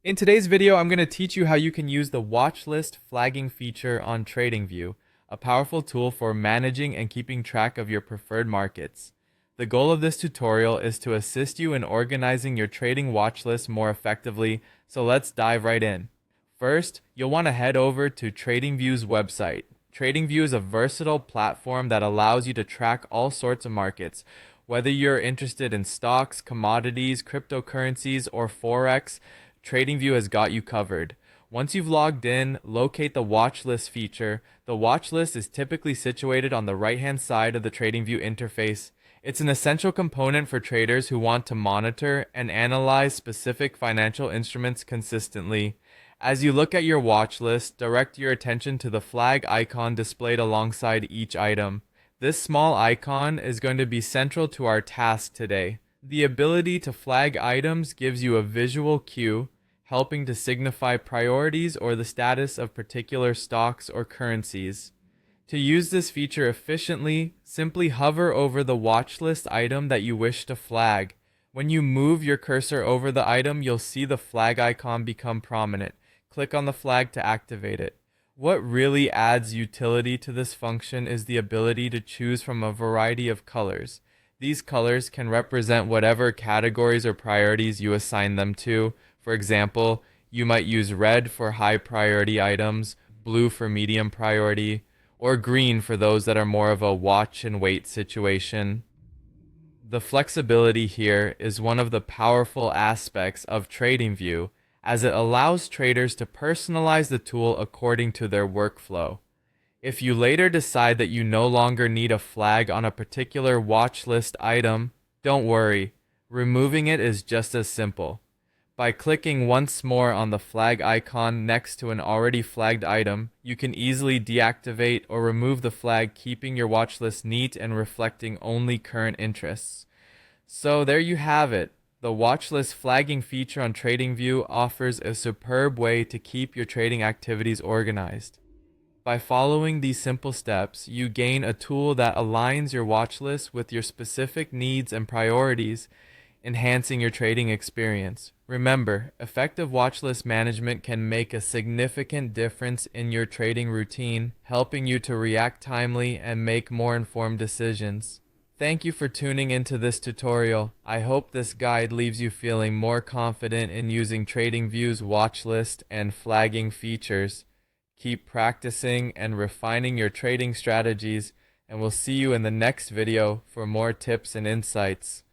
In today's video, I'm going to teach you how you can use the Watchlist flagging feature on TradingView, a powerful tool for managing and keeping track of your preferred markets. The goal of this tutorial is to assist you in organizing your trading watchlist more effectively, so let's dive right in. First, you'll want to head over to TradingView's website. TradingView is a versatile platform that allows you to track all sorts of markets. Whether you're interested in stocks, commodities, cryptocurrencies, or forex, TradingView has got you covered. Once you've logged in, locate the watch list feature. The watch list is typically situated on the right-hand side of the TradingView interface. It's an essential component for traders who want to monitor and analyze specific financial instruments consistently. As you look at your watch list, direct your attention to the flag icon displayed alongside each item. This small icon is going to be central to our task today. The ability to flag items gives you a visual cue, helping to signify priorities or the status of particular stocks or currencies. To use this feature efficiently, simply hover over the watchlist item that you wish to flag. When you move your cursor over the item, you'll see the flag icon become prominent. Click on the flag to activate it. What really adds utility to this function is the ability to choose from a variety of colors. These colors can represent whatever categories or priorities you assign them to. For example, you might use red for high priority items, blue for medium priority, or green for those that are more of a watch and wait situation. The flexibility here is one of the powerful aspects of TradingView, as it allows traders to personalize the tool according to their workflow. If you later decide that you no longer need a flag on a particular watch list item, don't worry, removing it is just as simple. By clicking once more on the flag icon next to an already flagged item, you can easily deactivate or remove the flag, keeping your watch list neat and reflecting only current interests. So there you have it. The watchlist flagging feature on TradingView offers a superb way to keep your trading activities organized. By following these simple steps, you gain a tool that aligns your watchlist with your specific needs and priorities, enhancing your trading experience. Remember, effective watchlist management can make a significant difference in your trading routine, helping you to react timely and make more informed decisions. Thank you for tuning into this tutorial. I hope this guide leaves you feeling more confident in using TradingView's watchlist and flagging features. Keep practicing and refining your trading strategies, and we'll see you in the next video for more tips and insights.